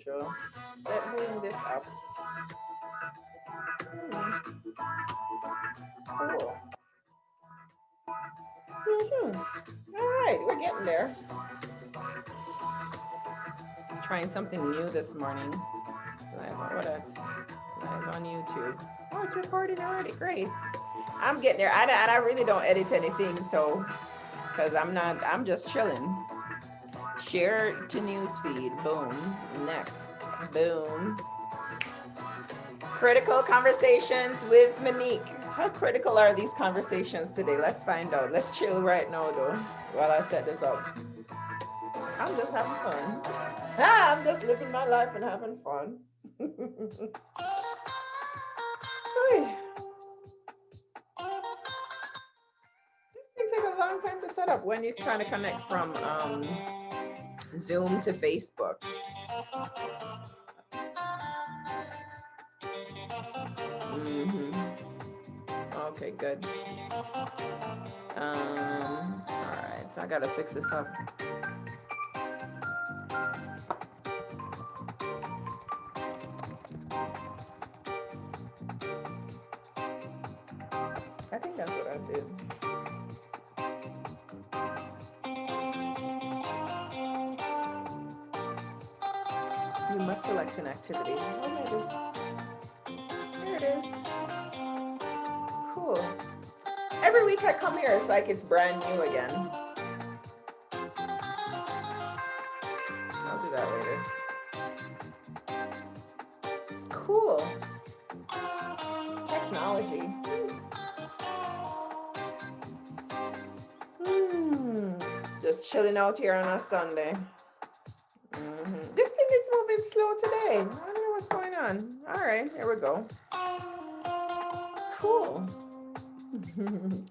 usual. Setting this up. Cool. All right, we're getting there. Trying something new this morning. Live on YouTube. Oh, it's recording already. Great. I'm getting there. I really don't edit anything, so because I'm just chilling. Share to newsfeed. Boom. Next. Boom. Critical conversations with Monique. How critical are these conversations today? Let's find out. Let's chill right now, though, while I set this up. I'm just having fun. I'm just living my life and having fun. This thing takes a long time to set up when you're trying to connect from Zoom to Facebook. Okay, good. All right, so I gotta fix this up. I think that's what I did. You must select an activity. Oh, maybe. There it is. Cool. Every week I come here, it's like it's brand new again. I'll do that later. Cool. Technology. Just chilling out here on a Sunday. This thing is moving slow today. I don't know what's going on. All right, here we go. Cool.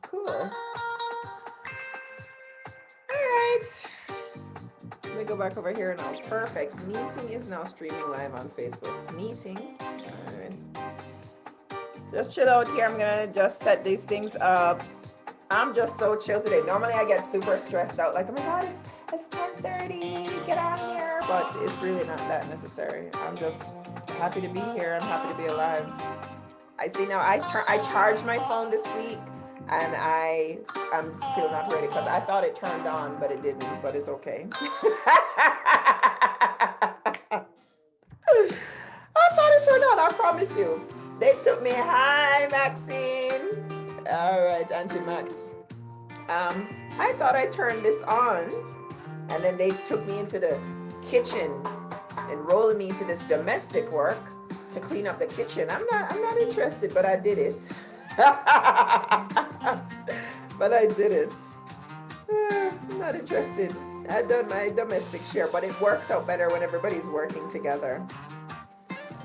Cool. All right. Let me go back over here now. Perfect. Meeting is now streaming live on Facebook. Meeting. Anyways. Just chill out here. I'm gonna just set these things up. I'm just so chill today. Normally I get super stressed out, like, oh my god, it's 10:30, get out of here. But it's really not that necessary. I'm just happy to be here. I'm happy to be alive. I see now I charged my phone this week and I'm still not ready because I thought it turned on, but it didn't, but it's okay. I thought it turned on, I promise you. They took me, hi Maxine. All right, Auntie Max. I thought I turned this on and then they took me into the kitchen and rolling me into this domestic work to clean up the kitchen. I'm not interested, but I did it. But I did it. I'm not interested. I've done my domestic share, but it works out better when everybody's working together.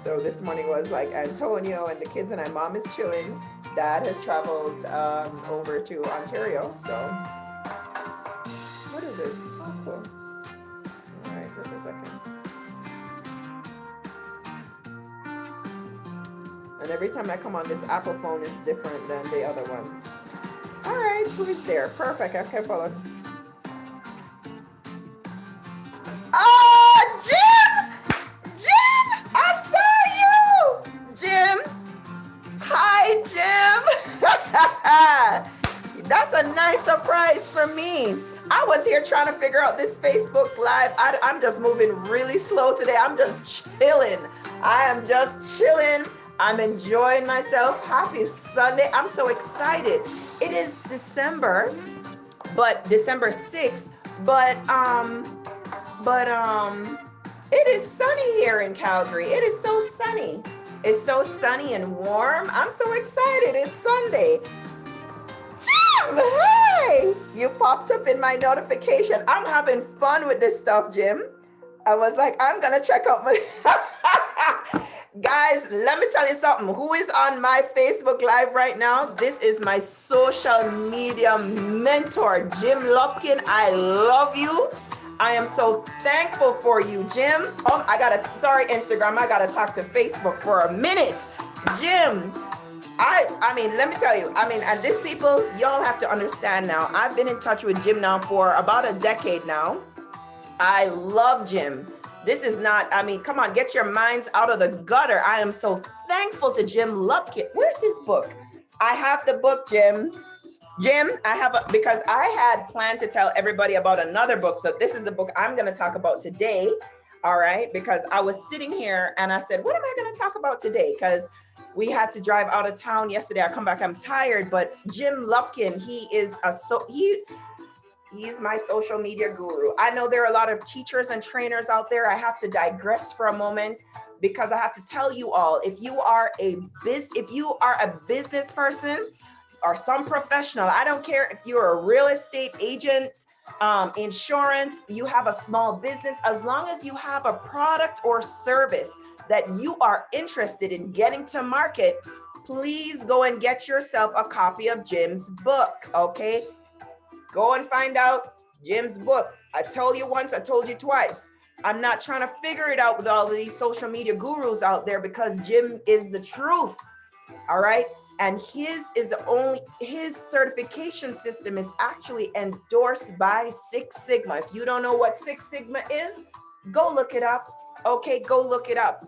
So this morning was like Antonio and the kids and my mom is chilling. Dad has traveled over to Ontario. So what is this? Oh, cool. All right, just a second. And every time I come on, this Apple phone is different than the other one. All right, who's there? Perfect. Okay, follow. Oh, Jim! Jim! I saw you! Jim! Hi, Jim! That's a nice surprise for me. I was here trying to figure out this Facebook Live. I'm just moving really slow today. I'm just chilling. I am just chilling. I'm enjoying myself. Happy Sunday. I'm so excited. It is December 6th, but it is sunny here in Calgary. It is so sunny. It's so sunny and warm. I'm so excited. It's Sunday. Jim, hey! You popped up in my notification. I'm having fun with this stuff, Jim. I was like, I'm gonna check out my guys, let me tell you something. Who is on my Facebook Live right now? This is my social media mentor, Jim Lopkin. I love you. I am so thankful for you, Jim. Oh, sorry, Instagram. I gotta talk to Facebook for a minute. Jim, I mean, let me tell you, and these people, y'all have to understand now. I've been in touch with Jim now for about a decade now. I love Jim. This is not, I mean, come on, get your minds out of the gutter. I am so thankful to Jim Lupkin. Where's his book? I have the book, Jim. Jim, because I had planned to tell everybody about another book. So this is the book I'm going to talk about today. All right. Because I was sitting here and I said, what am I going to talk about today? Because we had to drive out of town yesterday. I come back, I'm tired, but Jim Lupkin, he's my social media guru. I know there are a lot of teachers and trainers out there. I have to digress for a moment because I have to tell you all, if you are a business person, or some professional, I don't care if you're a real estate agent, insurance, you have a small business, as long as you have a product or service that you are interested in getting to market, please go and get yourself a copy of Jim's book, okay? Go and find out Jim's book. I told you once, I told you twice. I'm not trying to figure it out with all of these social media gurus out there because Jim is the truth, all right? And his certification system is actually endorsed by Six Sigma. If you don't know what Six Sigma is, go look it up. Okay, go look it up.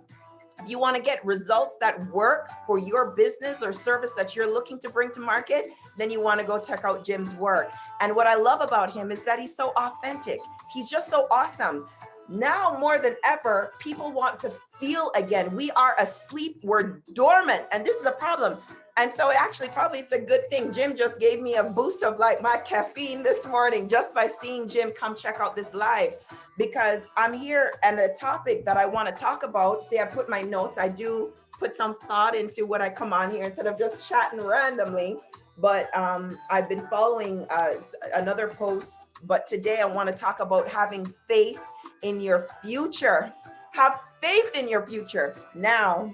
If you want to get results that work for your business or service that you're looking to bring to market, then you want to go check out Jim's work. And what I love about him is that he's so authentic. He's just so awesome. Now more than ever, people want to feel again. We are asleep, we're dormant, and this is a problem. And so actually, probably it's a good thing. Jim just gave me a boost of like my caffeine this morning just by seeing Jim come check out this live, because I'm here and the topic that I want to talk about, see, I put my notes, I do put some thought into what I come on here instead of just chatting randomly. But I've been following another post, but today I want to talk about having faith in your future. Have faith in your future. Now,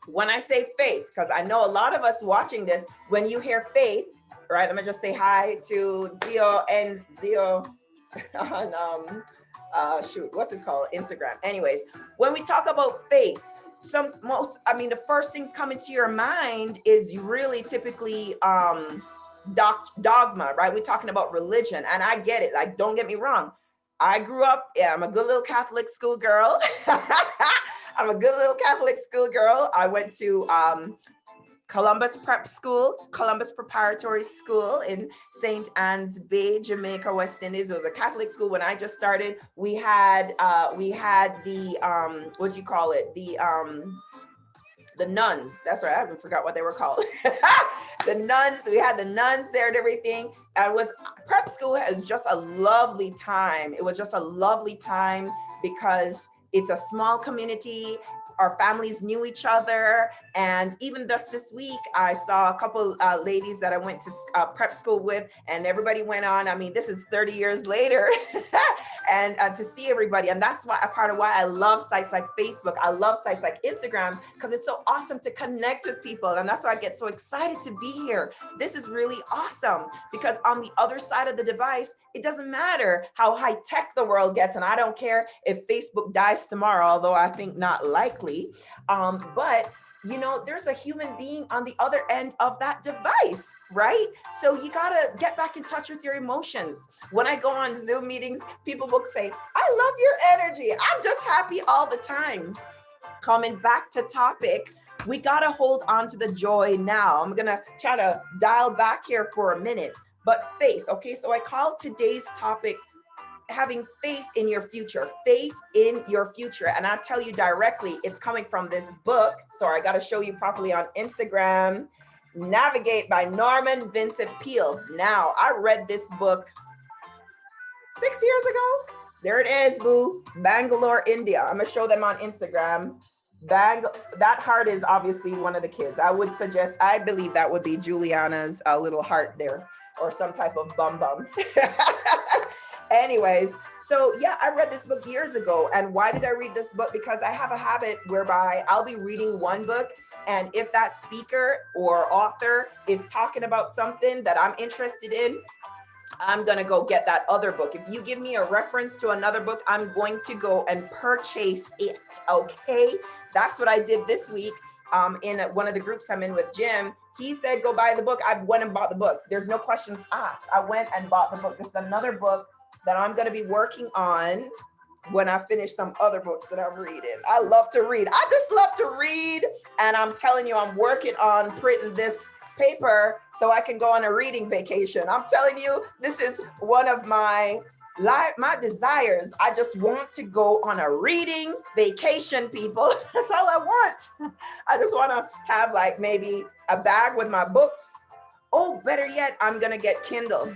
when I say faith, because I know a lot of us watching this, when you hear faith, right? Let me just say hi to Zio and Zio on what's this called? Instagram. Anyways, when we talk about faith, the first things coming to your mind is really typically dogma, right? We're talking about religion, and I get it. Like, don't get me wrong. I grew up, I'm a good little Catholic schoolgirl. I'm a good little Catholic schoolgirl. I went to Columbus Prep School, Columbus Preparatory School in St. Anne's Bay, Jamaica, West Indies. It was a Catholic school. When I just started, we had the what do you call it? The nuns. That's right. I haven't forgot what they were called. The nuns. We had the nuns there and everything. And prep school has just a lovely time. It was just a lovely time because it's a small community. Our families knew each other. And even just this week, I saw a couple ladies that I went to prep school with, and everybody went on. I mean, this is 30 years later, and to see everybody. And that's why a part of why I love sites like Facebook. I love sites like Instagram, because it's so awesome to connect with people. And that's why I get so excited to be here. This is really awesome, because on the other side of the device, it doesn't matter how high tech the world gets. And I don't care if Facebook dies tomorrow, although I think not likely. But you know, there's a human being on the other end of that device, right? So you gotta get back in touch with your emotions. When I go on Zoom meetings, people will say, I love your energy. I'm just happy all the time. Coming back to topic, we gotta hold on to the joy now. I'm gonna try to dial back here for a minute, but faith, okay? So I call today's topic, having faith in your future, faith in your future. And I'll tell you directly, it's coming from this book. Sorry, I got to show you properly on Instagram. Navigate by Norman Vincent Peale. Now, I read this book 6 years ago. There it is, boo. Bangalore, India. I'm going to show them on Instagram. That heart is obviously one of the kids. I believe that would be Juliana's little heart there, or some type of bum. Anyways, so yeah, I read this book years ago. And why did I read this book? Because I have a habit whereby I'll be reading one book, and if that speaker or author is talking about something that I'm interested in, I'm going to go get that other book. If you give me a reference to another book, I'm going to go and purchase it. Okay. That's what I did this week. In one of the groups I'm in with Jim, he said, go buy the book. I went and bought the book. There's no questions asked. I went and bought the book. This is another book that I'm going to be working on. when I finish some other books that I'm reading. I love to read. I just love to read. And I'm telling you, I'm working on printing this paper so I can go on a reading vacation. I'm telling you, this is one of my desires. I just want to go on a reading vacation, people. That's all I want. I just want to have like maybe a bag with my books. Oh, better yet, I'm going to get Kindle.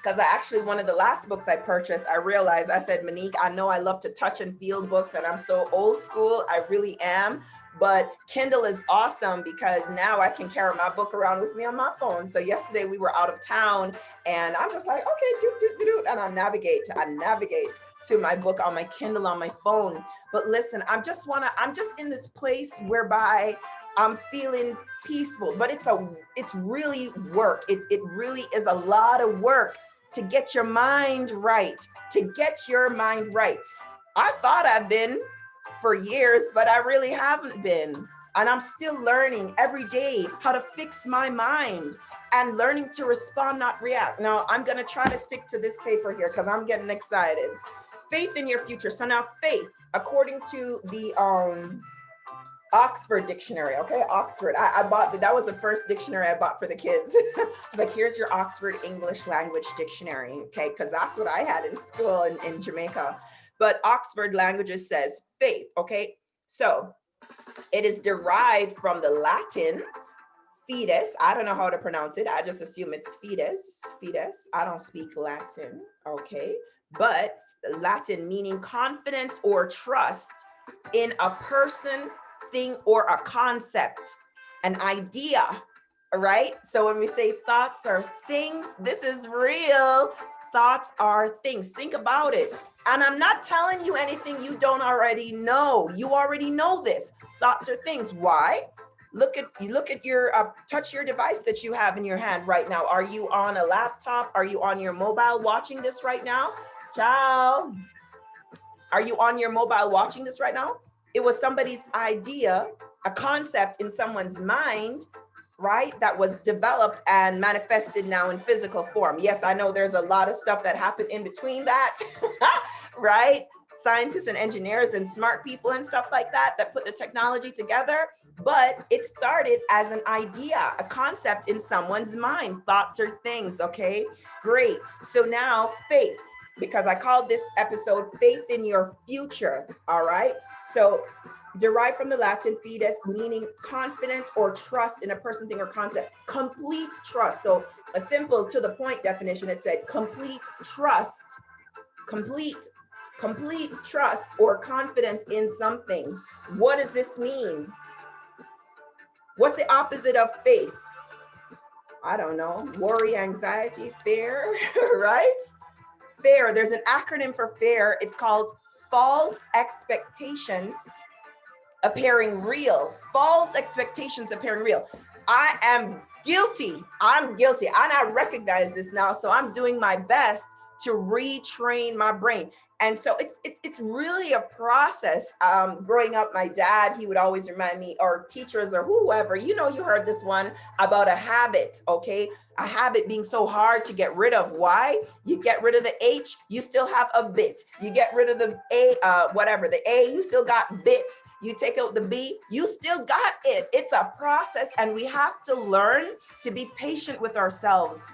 Because I actually, one of the last books I purchased, I realized, I said, Monique, I know I love to touch and feel books and I'm so old school, I really am. But Kindle is awesome because now I can carry my book around with me on my phone. So yesterday we were out of town and I'm just like, okay, and I navigate to my book on my Kindle on my phone. But listen, I'm just in this place whereby I'm feeling peaceful, but it's really work. It really is a lot of work to get your mind right, I thought I've been for years, but I really haven't been. And I'm still learning every day how to fix my mind and learning to respond, not react. Now, I'm going to try to stick to this paper here because I'm getting excited. Faith in your future. So now faith, according to the Oxford Dictionary, okay, Oxford. I bought that was the first dictionary I bought for the kids. I was like, here's your Oxford English Language Dictionary, okay, because that's what I had in school in Jamaica. But Oxford Languages says faith, okay? So it is derived from the Latin fides. I don't know how to pronounce it. I just assume it's fides. I don't speak Latin, okay? But Latin meaning confidence or trust in a person, thing, or a concept, an idea, right? So when we say thoughts are things, this is real. Thoughts are things. Think about it. And I'm not telling you anything you don't already know. You already know this. Thoughts are things. Why? Look at your touch your device that you have in your hand right now. Are you on a laptop? Are you on your mobile watching this right now? Ciao. Are you on your mobile watching this right now? It was somebody's idea, a concept in someone's mind, right? That was developed and manifested now in physical form. Yes, I know there's a lot of stuff that happened in between that, right? Scientists and engineers and smart people and stuff like that put the technology together, but it started as an idea, a concept in someone's mind. Thoughts are things, okay? Great. So now faith, because I called this episode Faith in Your Future, all right? So derived from the Latin fides, meaning confidence or trust in a person, thing, or concept. Complete trust. So a simple to the point definition, it said complete trust, complete trust or confidence in something. What does this mean? What's the opposite of faith? I don't know. Worry, anxiety, fear, right? Fear. There's an acronym for fear. It's called false expectations appearing real. False expectations appearing real. I am guilty. I'm guilty. And I recognize this now. So I'm doing my best to retrain my brain. And so it's really a process. Growing up, my dad, he would always remind me, or teachers or whoever, you know, you heard this one about a habit, okay? A habit being so hard to get rid of. Why? You get rid of the H, you still have a bit. You get rid of the A, the A, you still got bits. You take out the B, you still got it. It's a process, and we have to learn to be patient with ourselves.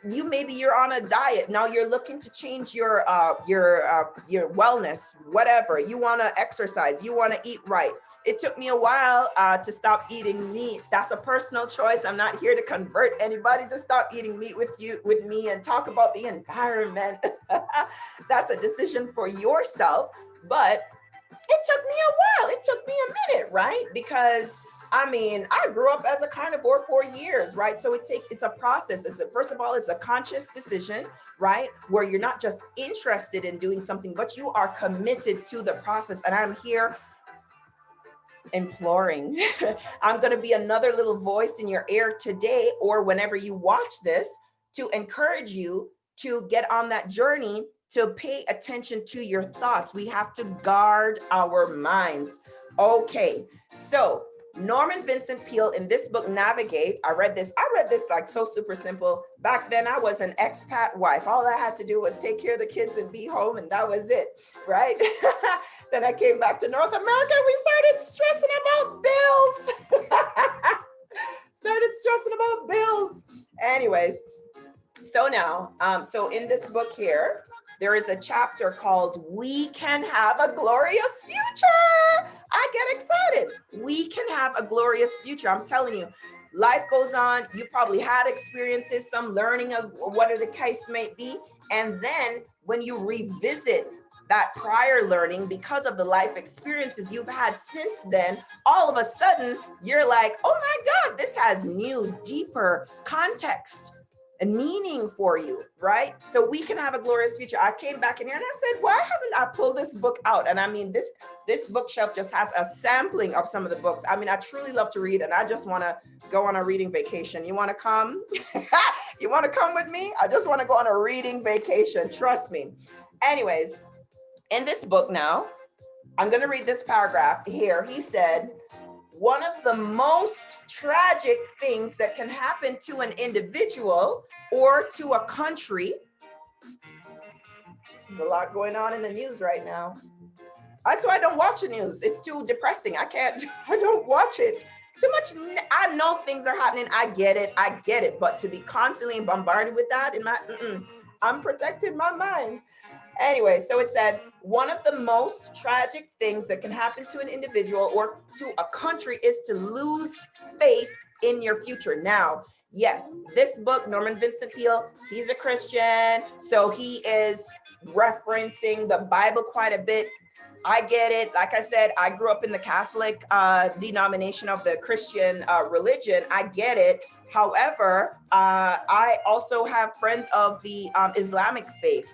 Maybe you're on a diet now, you're looking to change your wellness, whatever. You want to exercise, you want to eat right. It took me a while to stop eating meat. That's a personal choice. I'm not here to convert anybody to stop eating meat with me and talk about the environment. That's a decision for yourself. But it took me a while. It took me a minute, right? Because I mean, I grew up as a carnivore for years, right? So it's a process. First of all, it's a conscious decision, right? Where you're not just interested in doing something, but you are committed to the process. And I'm here imploring. I'm going to be another little voice in your ear today, or whenever you watch this, to encourage you to get on that journey, to pay attention to your thoughts. We have to guard our minds. Okay, so Norman Vincent Peale in this book, Navigate. I read this like so super simple. Back then I was an expat wife. All I had to do was take care of the kids and be home, and that was it, right? Then I came back to North America and we started stressing about bills. Anyways, so now, so in this book here, there is a chapter called We Can Have a Glorious Future. I get excited. We can have a glorious future. I'm telling you, life goes on. You probably had experiences, some learning of whatever the case may be. And then when you revisit that prior learning because of the life experiences you've had since then, all of a sudden you're like, oh my God, this has new, deeper context and meaning for you, right? So we can have a glorious future. I came back in here and I said, why haven't I pulled this book out? And I mean, this bookshelf just has a sampling of some of the books. I mean, I truly love to read and I just want to go on a reading vacation. You want to come? You want to come with me? I just want to go on a reading vacation. Trust me. Anyways, in this book now, I'm going to read this paragraph here. He said, one of the most tragic things that can happen to an individual or to a country. There's a lot going on in the news right now. That's why I don't watch the news. It's too depressing. I don't watch it. Too much. I know things are happening. I get it. But to be constantly bombarded with that in my, I'm protecting my mind. Anyway, so it said, one of the most tragic things that can happen to an individual or to a country is to lose faith in your future. Now, yes, this book, Norman Vincent Peale, he's a Christian, so he is referencing the Bible quite a bit. I get it. Like I said, I grew up in the Catholic denomination of the Christian religion. I get it. However, I also have friends of the Islamic faith.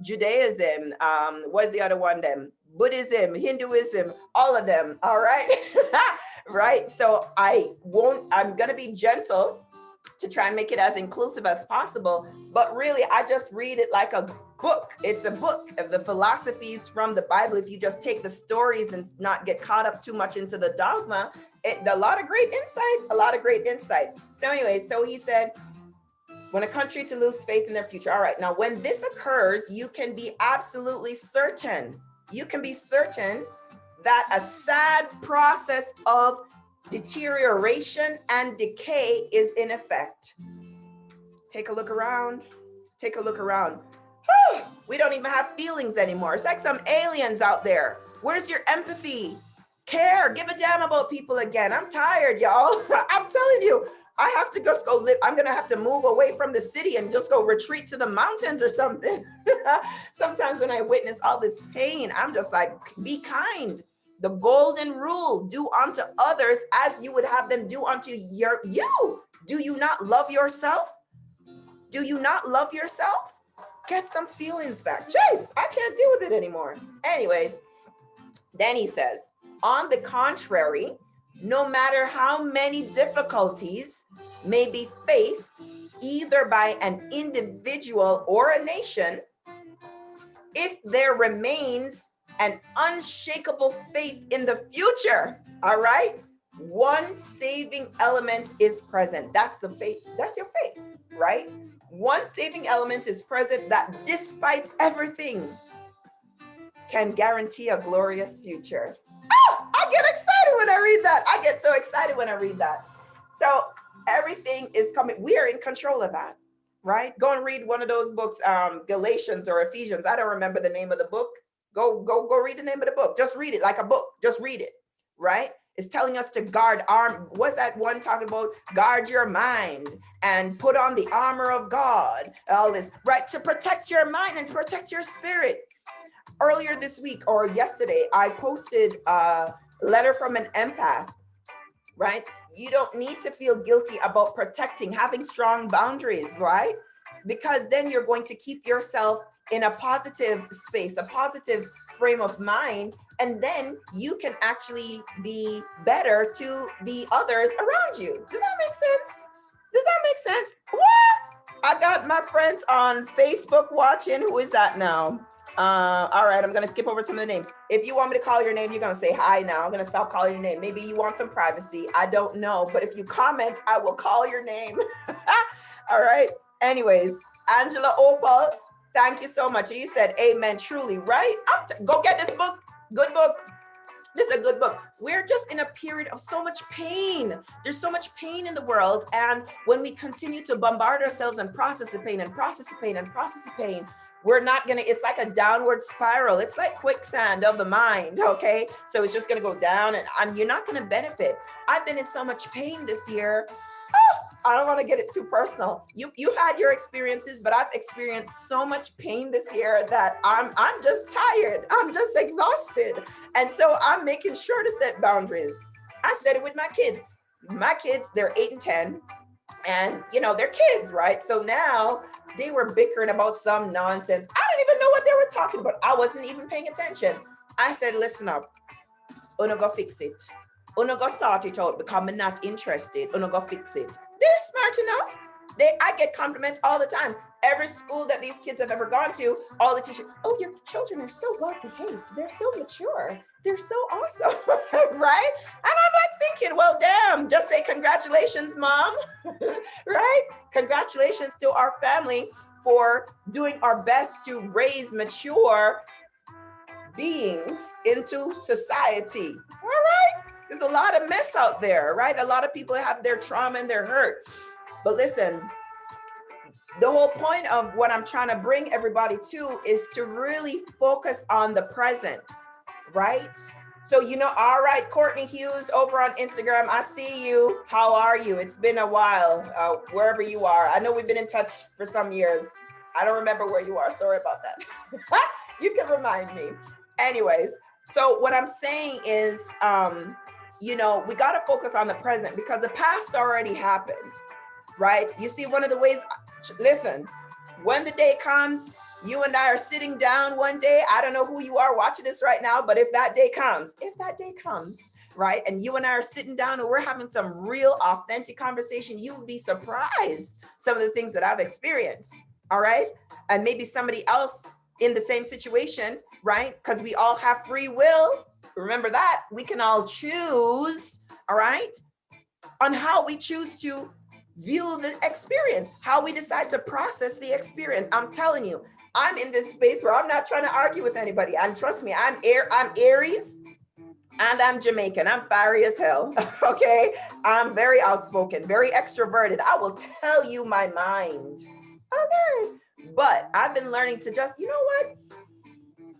Judaism, what's the other one then? Buddhism, Hinduism, all of them, all right? Right, so I'm gonna be gentle to try and make it as inclusive as possible, but really I just read it like a book. It's a book of the philosophies from the Bible. If you just take the stories and not get caught up too much into the dogma, a lot of great insight. So anyway, so he said, when a country to lose faith in their future. All right, now when this occurs, you can be absolutely certain. You can be certain that a sad process of deterioration and decay is in effect. Take a look around. We don't even have feelings anymore. It's like some aliens out there. Where's your empathy? Care, give a damn about people again. I'm tired, y'all. I'm telling you. I have to just go live. I'm going to have to move away from the city and just go retreat to the mountains or something. Sometimes when I witness all this pain, I'm just like, be kind. The golden rule, do unto others as you would have them do unto you. Do you not love yourself? Get some feelings back. Jeez, I can't deal with it anymore. Anyways, then he says, on the contrary, no matter how many difficulties may be faced, either by an individual or a nation, if there remains an unshakable faith in the future, all right, one saving element is present. That's the faith. That's your faith, right? One saving element is present that despite everything can guarantee a glorious future. Oh, I get excited when I read that. I get so excited when I read that. So everything is coming. We are in control of that, right? Go and read one of those books, Galatians or Ephesians. I don't remember the name of the book. Go read the name of the book. Just read it like a book. Just read it, right? It's telling us to guard what's that one talking about? Guard your mind and put on the armor of God. All this, right? To protect your mind and protect your spirit. Earlier this week or yesterday, I posted a letter from an empath, right? You don't need to feel guilty about having strong boundaries, right? Because then you're going to keep yourself in a positive space, a positive frame of mind, and then you can actually be better to the others around you. Does that make sense? What? I got my friends on Facebook watching. Who is that now? All right, I'm gonna skip over some of the names. If you want me to call your name, you're gonna say hi now. I'm gonna stop calling your name. Maybe you want some privacy. I don't know, but if you comment, I will call your name. All right. Anyways, Angela Opal, thank you so much. You said amen truly, right? Go get this book. Good book. This is a good book. We're just in a period of so much pain. There's so much pain in the world. And when we continue to bombard ourselves and process the pain and process the pain and process the pain, we're not gonna, it's like a downward spiral. It's like quicksand of the mind, okay? So it's just gonna go down and you're not gonna benefit. I've been in so much pain this year. I don't want to get it too personal. You had your experiences, but I've experienced so much pain this year that I'm just tired. I'm just exhausted. And so I'm making sure to set boundaries. I said it with my kids. My kids, they're 8 and 10, and they're kids, right? So now they were bickering about some nonsense. I didn't even know what they were talking about. I wasn't even paying attention. I said, listen up, Uno go fix it. Uno go sort it out because I'm not interested. Uno go fix it. They're smart enough. I get compliments all the time. Every school that these kids have ever gone to, all the teachers, oh, your children are so well behaved. They're so mature. They're so awesome, right? And I'm like thinking, well, damn, just say congratulations, mom, right? Congratulations to our family for doing our best to raise mature beings into society, all right? There's a lot of mess out there, right? A lot of people have their trauma and their hurt. But listen, the whole point of what I'm trying to bring everybody to is to really focus on the present, right? So, all right, Courtney Hughes over on Instagram, I see you. How are you? It's been a while, wherever you are. I know we've been in touch for some years. I don't remember where you are. Sorry about that. You can remind me. Anyways, so what I'm saying is, we got to focus on the present because the past already happened, right? You see, one of the ways, listen, when the day comes, you and I are sitting down one day. I don't know who you are watching this right now, but if that day comes, right? And you and I are sitting down and we're having some real authentic conversation, you would be surprised some of the things that I've experienced, all right? And maybe somebody else in the same situation, right? Because we all have free will. Remember that we can all choose, all right, on how we choose to view the experience, how we decide to process the experience. I'm telling you, I'm in this space where I'm not trying to argue with anybody. And trust me, I'm Aries and I'm Jamaican. I'm fiery as hell, okay? I'm very outspoken, very extroverted. I will tell you my mind, okay? But I've been learning to just, you know what?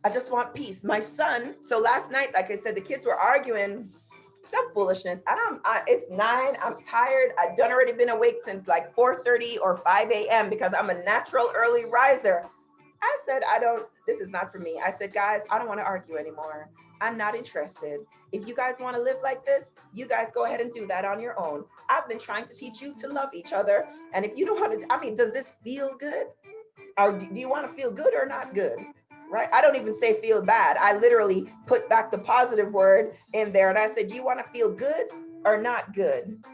I just want peace. My son, so last night, like I said, the kids were arguing some foolishness. And it's 9, I'm tired. I've already been awake since like 4:30 or 5 a.m. because I'm a natural early riser. I said, this is not for me. I said, guys, I don't want to argue anymore. I'm not interested. If you guys want to live like this, you guys go ahead and do that on your own. I've been trying to teach you to love each other. And if you don't want to, does this feel good? Or do you want to feel good or not good? Right? I don't even say feel bad. I literally put back the positive word in there. And I said, do you want to feel good or not good?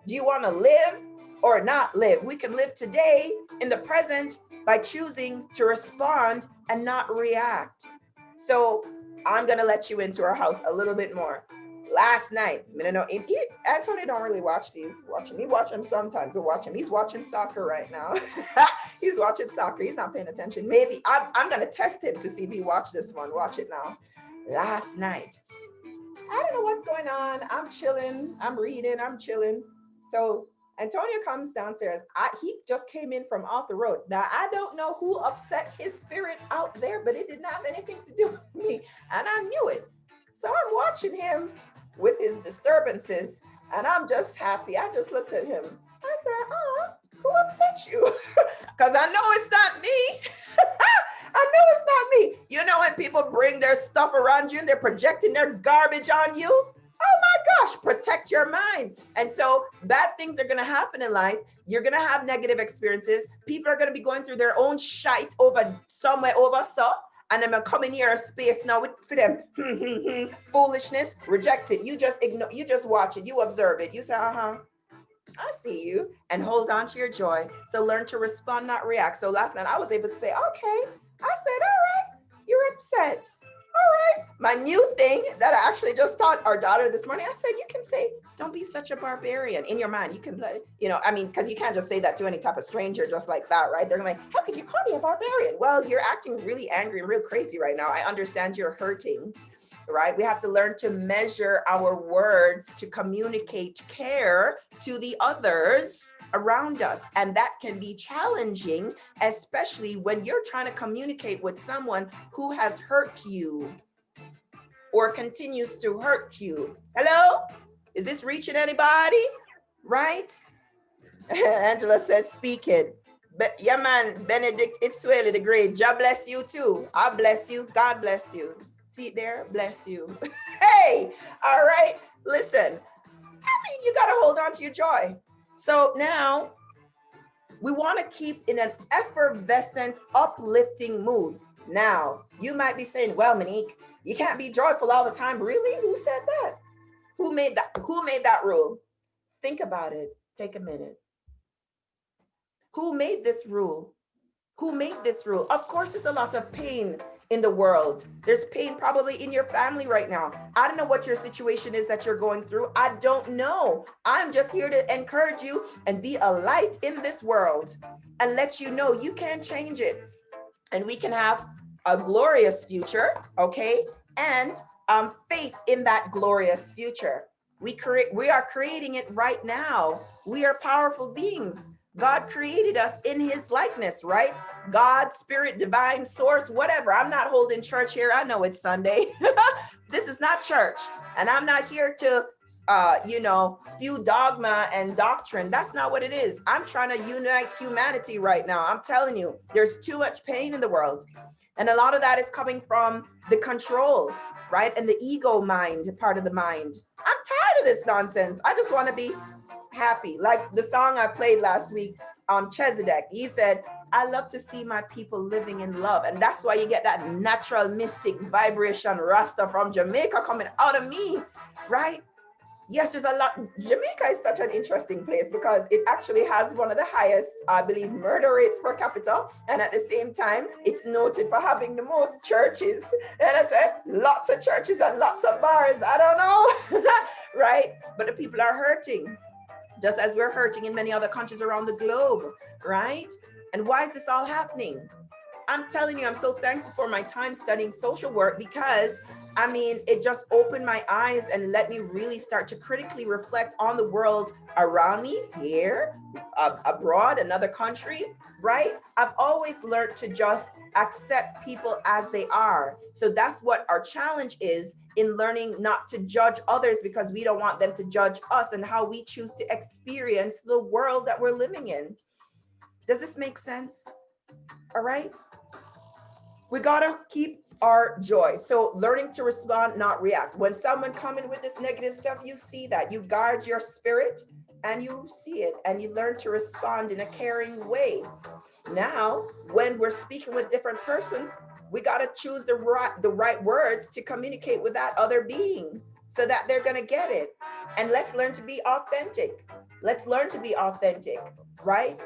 Do you want to live or not live? We can live today in the present by choosing to respond and not react. So I'm going to let you into our house a little bit more. Last night, Antonio don't really watch these. He watch them sometimes. We'll watch him. He's watching soccer right now. He's watching soccer. He's not paying attention. Maybe I'm going to test him to see if he watched this one. Watch it now. Last night, I don't know what's going on. I'm chilling. I'm reading. I'm chilling. So Antonio comes downstairs. He just came in from off the road. Now, I don't know who upset his spirit out there, but it didn't have anything to do with me. And I knew it. So I'm watching him with his disturbances, and I'm just happy. I just looked at him. I said, who upset you? Because I know it's not me. I know it's not me. You know when people bring their stuff around you and they're projecting their garbage on you? Oh my gosh, protect your mind. And so bad things are going to happen in life. You're going to have negative experiences. People are going to be going through their own shite over somewhere over so. And I'm coming here a space now for them. Foolishness, reject it. You just ignore, you just watch it. You observe it. You say, I see you, and hold on to your joy. So learn to respond, not react. So last night I was able to say, okay. I said, all right, you My new thing that I actually just taught our daughter this morning, I said, you can say, don't be such a barbarian in your mind. You can, you know, I mean, because you can't just say that to any type of stranger just like that, right? They're like, how could you call me a barbarian? Well, you're acting really angry and real crazy right now. I understand you're hurting, right? We have to learn to measure our words to communicate care to the others around us. And that can be challenging, especially when you're trying to communicate with someone who has hurt you or continues to hurt you. Hello? Is this reaching anybody? Right? Angela says, speak it. But yeah, man, Benedict Itsueli the Great. God bless you too. I bless you. God bless you. See it there? Bless you. Hey, all right. Listen, I mean, you got to hold on to your joy. So now we want to keep in an effervescent, uplifting mood. Now, you might be saying, well, Monique, you can't be joyful all the time. Really? Who said that? Who made that? Who made that rule? Think about it. Take a minute. Who made this rule? Who made this rule? Of course, there's a lot of pain in the world. There's pain probably in your family right now. I don't know what your situation is that you're going through. I don't know. I'm just here to encourage you and be a light in this world and let you know you can change it. And we can have a glorious future, okay? And faith in that glorious future. We are creating it right now. We are powerful beings. God created us in his likeness, right? God, spirit, divine source, whatever. I'm not holding church here. I know it's Sunday. This is not church. And I'm not here to, spew dogma and doctrine. That's not what it is. I'm trying to unite humanity right now. I'm telling you, there's too much pain in the world. And a lot of that is coming from the control, right? And the ego mind, part of the mind. I'm tired of this nonsense. I just want to be happy. Like the song I played last week on Chesedek, he said, I love to see my people living in love. And that's why you get that natural mystic vibration Rasta from Jamaica coming out of me, right? Yes, there's a lot. Jamaica is such an interesting place because it actually has one of the highest, I believe, murder rates per capita. And at the same time, it's noted for having the most churches. And I said, lots of churches and lots of bars. I don't know, right? But the people are hurting, just as we're hurting in many other countries around the globe, right? And why is this all happening? I'm telling you, I'm so thankful for my time studying social work because, I mean, it just opened my eyes and let me really start to critically reflect on the world around me, here, abroad, another country, right? I've always learned to just accept people as they are. So that's what our challenge is in learning not to judge others because we don't want them to judge us and how we choose to experience the world that we're living in. Does this make sense? All right. We gotta keep our joy. So learning to respond, not react. When someone comes in with this negative stuff, you see that. You guard your spirit and you see it and you learn to respond in a caring way. Now, when we're speaking with different persons, we gotta choose the right words to communicate with that other being so that they're gonna get it. And let's learn to be authentic. Let's learn to be authentic, right?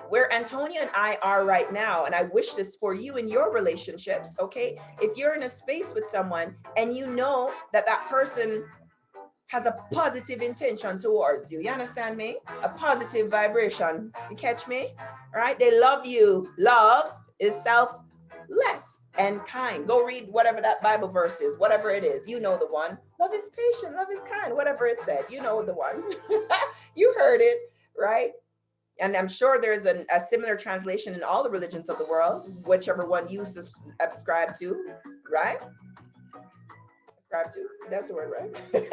Where Antonia and I are right now, and I wish this for you in your relationships, okay? If you're in a space with someone and you know that that person has a positive intention towards you, you understand me? A positive vibration, you catch me? All right, they love you. Love is selfless and kind. Go read whatever that Bible verse is, whatever it is, you know the one. Love is patient, love is kind, whatever it said, you know the one. You heard it, right? And I'm sure there's a similar translation in all the religions of the world, whichever one you subscribe to, right? Subscribe to, that's the word, right?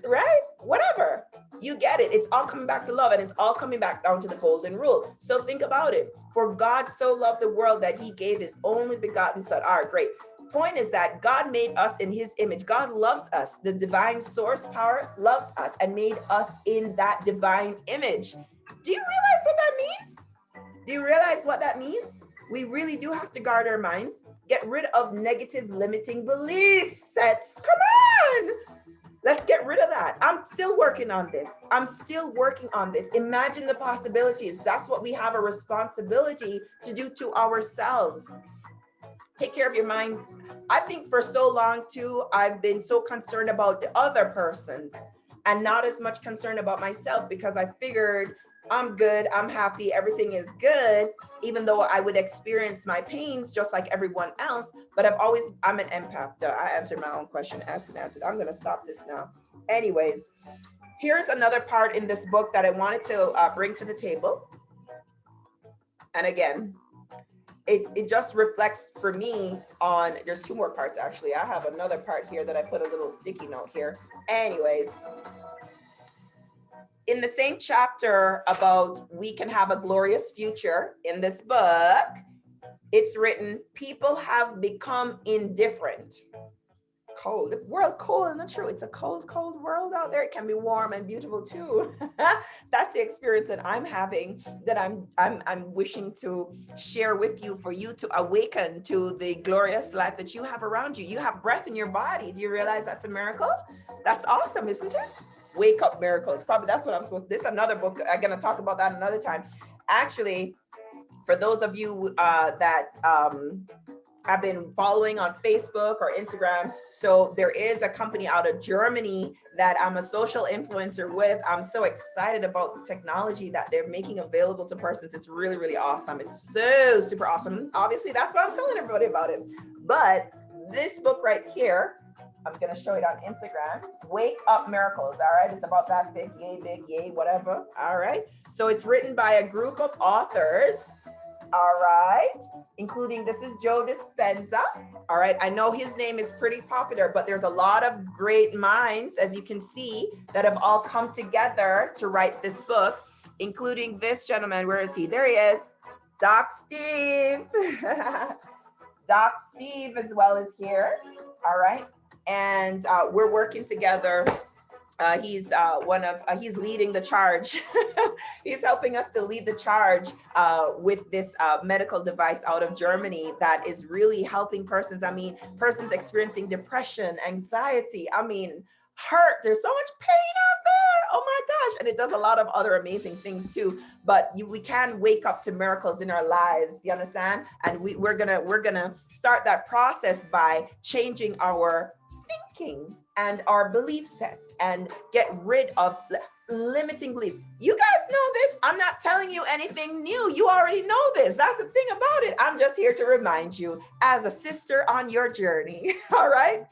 Right? Whatever, you get it. It's all coming back to love and it's all coming back down to the golden rule. So think about it. For God so loved the world that he gave his only begotten son. All right, great. Point is that God made us in his image. God loves us. The divine source power loves us and made us in that divine image. Do you realize what that means? Do you realize what that means? We really do have to guard our minds, get rid of negative limiting belief sets. Come on. Let's get rid of that. I'm still working on this. I'm still working on this. Imagine the possibilities. That's what we have a responsibility to do to ourselves. Take care of your mind. I think for so long too, I've been so concerned about the other persons and not as much concerned about myself, because I figured I'm good, I'm happy, everything is good, even though I would experience my pains just like everyone else. But I'm an empath. I answered my own question. Answered. I'm going to stop this now. Anyways, here's another part in this book that I wanted to bring to the table. And again, it just reflects for me on, there's two more parts actually. I have another part here that I put a little sticky note here. Anyways, in the same chapter about we can have a glorious future, in this book, it's written, people have become indifferent. Cold, the world cold, not true. It's a cold, cold world out there. It can be warm and beautiful too. That's the experience that I'm having, that I'm wishing to share with you, for you to awaken to the glorious life that you have around you. You have breath in your body. Do you realize that's a miracle? That's awesome, isn't it? Wake up miracles. Probably that's what I'm supposed to. This is another book. I'm gonna talk about that another time. Actually, for those of you that have been following on Facebook or Instagram. So there is a company out of Germany that I'm a social influencer with. I'm so excited about the technology that they're making available to persons. It's really, really awesome. It's so super awesome. Obviously, that's why I'm telling everybody about it. But this book right here, I'm going to show it on Instagram. Wake Up Miracles. All right. It's about that big, yay, whatever. All right. So it's written by a group of authors. All right, including, this is Joe Dispenza. All right, I know his name is pretty popular, but there's a lot of great minds, as you can see, that have all come together to write this book, including this gentleman. Where is he? There he is, Doc Steve. Doc Steve as well is here. All right, and we're working together. He's he's leading the charge. He's helping us to lead the charge with this medical device out of Germany that is really helping persons. I mean, persons experiencing depression, anxiety, I mean, hurt. There's so much pain out there. Oh my gosh. And it does a lot of other amazing things too. But we can wake up to miracles in our lives. You understand? And we're gonna start that process by changing our thinking and our belief sets and get rid of limiting beliefs. You guys know this. I'm not telling you anything new. You already know this. That's the thing about it. I'm just here to remind you as a sister on your journey. All right.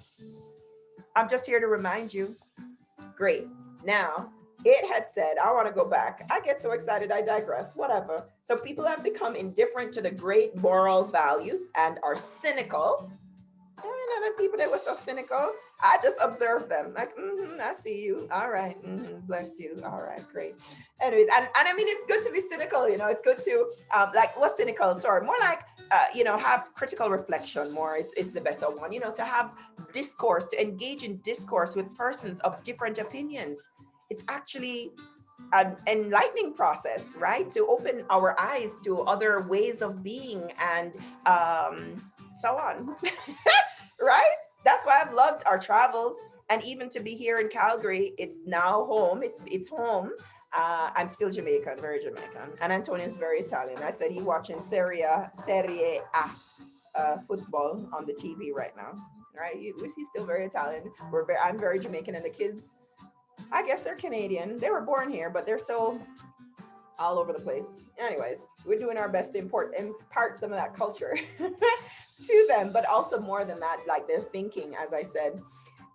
I'm just here to remind you. Great. Now, it had said, I want to go back. I get so excited, I digress, whatever. So people have become indifferent to the great moral values and are cynical. People that were so cynical, I just observe them like, I see you. All right. Bless you. All right, great. Anyways, and I mean, it's good to be cynical, you know, it's good to like, what's cynical? Sorry, more like, you know, have critical reflection more is the better one, you know, to have discourse, to engage in discourse with persons of different opinions. It's actually an enlightening process, right? To open our eyes to other ways of being and so on. Right? That's why I've loved our travels, and even to be here in Calgary, it's now home. It's home. I'm still Jamaican, very Jamaican, and Antonio's very Italian. I said he's watching Serie A football on the TV right now. Right? He's still very Italian. I'm very Jamaican, and the kids, I guess they're Canadian. They were born here, but they're so all over the place. Anyways, we're doing our best to impart some of that culture to them, but also more than that, like their thinking, as I said.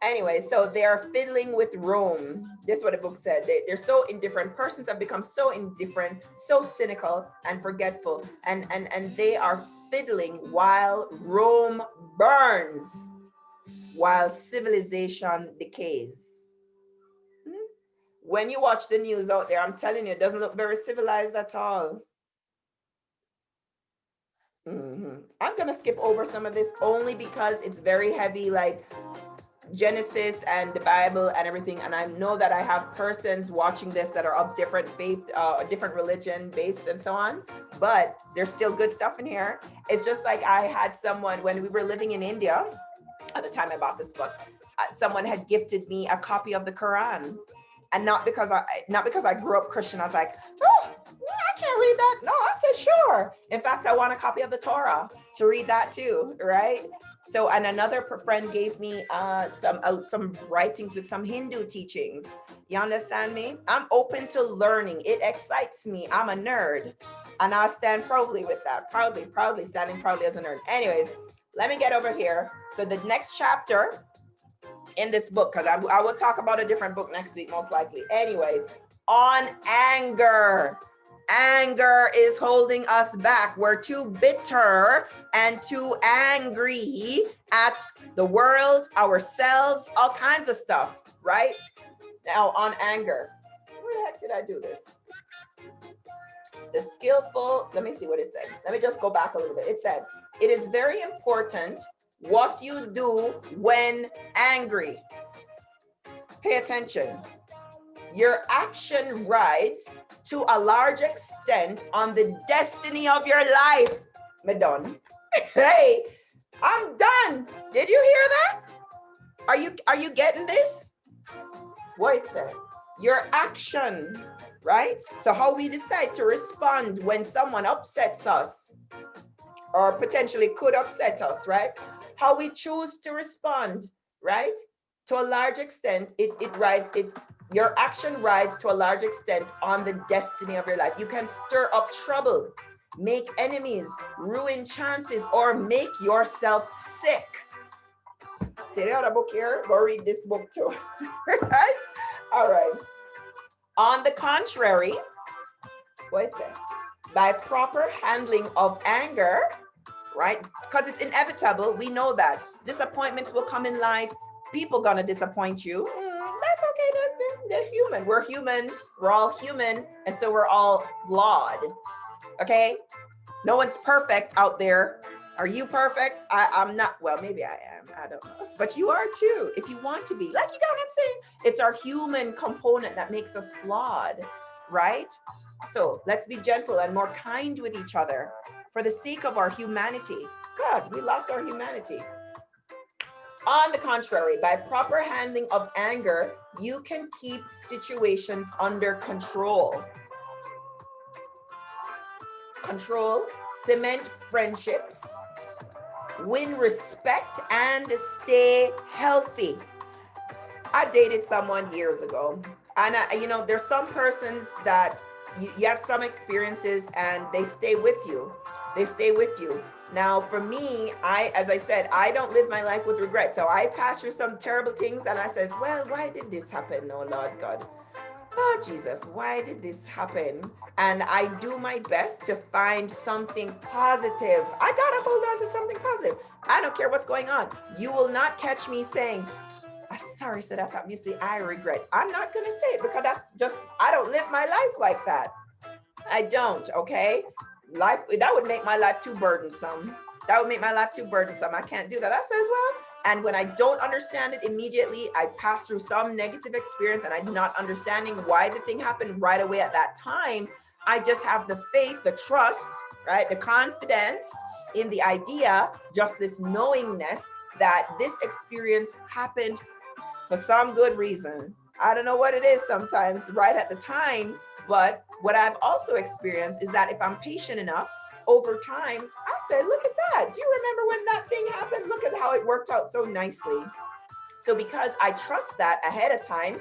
Anyway, so they're fiddling with Rome. This is what the book said. They're so indifferent. Persons have become so indifferent, so cynical and forgetful, and they are fiddling while Rome burns, while civilization decays. When you watch the news out there, I'm telling you, it doesn't look very civilized at all. I'm going to skip over some of this only because it's very heavy, like Genesis and the Bible and everything. And I know that I have persons watching this that are of different faith, different religion based and so on, but there's still good stuff in here. It's just like I had someone when we were living in India at the time I bought this book, someone had gifted me a copy of the Quran. And not because I grew up Christian. I was like, oh, I can't read that. No, I said, sure. In fact, I want a copy of the Torah to read that too, right? So, and another friend gave me some writings with some Hindu teachings. You understand me? I'm open to learning. It excites me. I'm a nerd, and I stand proudly with that. Proudly standing proudly as a nerd. Anyways, let me get over here. So the next chapter in this book, because I will talk about a different book next week, most likely. Anyways, on anger. Anger is holding us back. We're too bitter and too angry at the world, ourselves, all kinds of stuff, right? Now on anger. Where the heck did I do this? The skillful, let me see what it said. Let me just go back a little bit. It said, it is very important what you do when angry. Pay attention. Your action rides to a large extent on the destiny of your life. I'm done. Hey, I'm done. Did you hear that? Are you getting this? What it said? Your action, right? So how we decide to respond when someone upsets us or potentially could upset us, right? How we choose to respond, right? To a large extent, your action rides to a large extent on the destiny of your life. You can stir up trouble, make enemies, ruin chances, or make yourself sick. See the other book here? Go read this book too, right? All right. On the contrary, what it say? By proper handling of anger, right? Because it's inevitable. We know that disappointments will come in life. People gonna disappoint you. That's okay. They're human. We're human. We're all human, and so we're all flawed. Okay. No one's perfect out there. Are you perfect? I'm not. Well, maybe I am. I don't know. But you are too, if you want to be. Like, you know what I'm saying? It's our human component that makes us flawed, right? So let's be gentle and more kind with each other for the sake of our humanity. God, we lost our humanity. On the contrary, by proper handling of anger, you can keep situations under control. Control, cement friendships, win respect, and stay healthy. I dated someone years ago, and there's some persons that you have some experiences and they stay with you. They stay with you. Now, for me, as I said, I don't live my life with regret. So I pass through some terrible things and I says, well, why did this happen? Oh, Lord God. Oh, Jesus, why did this happen? And I do my best to find something positive. I gotta hold on to something positive. I don't care what's going on. You will not catch me saying, I'm sorry, so that's happened. You see, I regret. I'm not gonna say it because that's just, I don't live my life like that. I don't, okay? Life, that would make my life too burdensome. That would make my life too burdensome. I can't do that. I says, well, and when I don't understand it immediately, I pass through some negative experience and I'm not understanding why the thing happened right away at that time. I just have the faith, the trust, right? The confidence in the idea, just this knowingness that this experience happened for some good reason. I don't know what it is sometimes right at the time, but what I've also experienced is that if I'm patient enough, over time, I say, look at that. Do you remember when that thing happened? Look at how it worked out so nicely. So because I trust that ahead of time,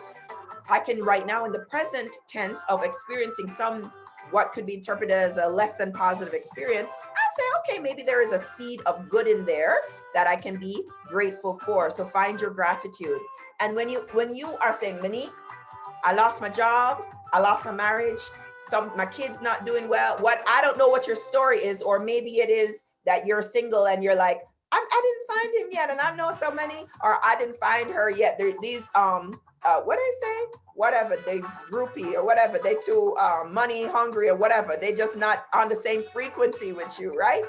I can right now in the present tense of experiencing some, what could be interpreted as a less than positive experience, I say, okay, maybe there is a seed of good in there that I can be grateful for. So find your gratitude. And when you are saying, Monique, I lost my job, I lost my marriage, my kids not doing well, I don't know what your story is, or maybe it is that you're single and you're like, I didn't find him yet, and I know so many, or I didn't find her yet. These what they say, whatever, they groupie or whatever, they too money hungry or whatever, they just not on the same frequency with you, right?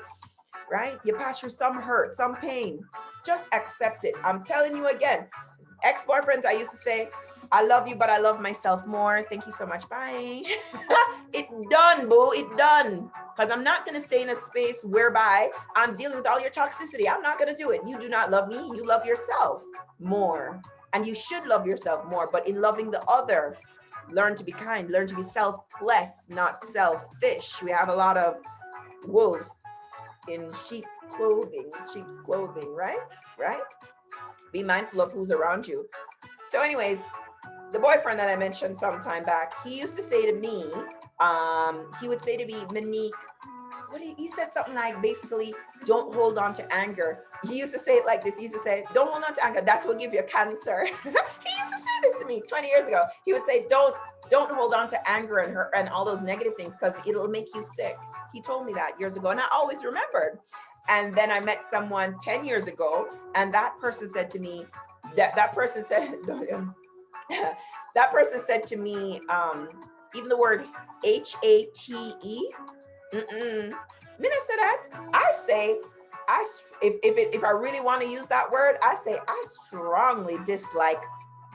You pass through some hurt, some pain, just accept it. I'm telling you again, ex-boyfriends, I used to say, I love you, but I love myself more. Thank you so much. Bye. It done, boo. It done. Because I'm not going to stay in a space whereby I'm dealing with all your toxicity. I'm not going to do it. You do not love me. You love yourself more. And you should love yourself more. But in loving the other, Learn to be kind, learn to be selfless, not selfish. We have a lot of wolves in sheep's clothing, right? Right? Be mindful of who's around you. So, anyways, the boyfriend that I mentioned some time back, he used to say to me, he would say to me, Monique, he said something like basically, don't hold on to anger. He used to say it like this. He used to say, don't hold on to anger. That will give you a cancer. He used to say this to me 20 years ago. He would say, don't hold on to anger and all those negative things because it'll make you sick. He told me that years ago, and I always remembered. And then I met someone 10 years ago, and that person said to me, that person said, that person said to me, even the word HATE. Me not say that. I say, if I really want to use that word, I say I strongly dislike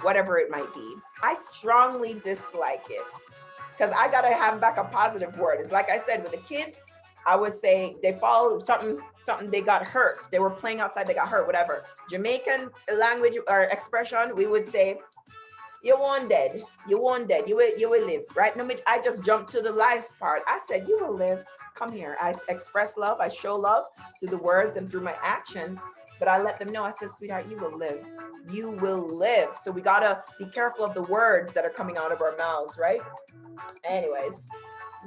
whatever it might be. I strongly dislike it because I gotta have back a positive word. It's like I said with the kids, I would say they followed something, they got hurt. They were playing outside, they got hurt, whatever. Jamaican language or expression, we would say, you won't dead, you will live, right? No, I just jumped to the life part. I said, you will live, come here. I express love, I show love through the words and through my actions, but I let them know, I said, sweetheart, you will live. You will live. So we gotta be careful of the words that are coming out of our mouths, right? Anyways,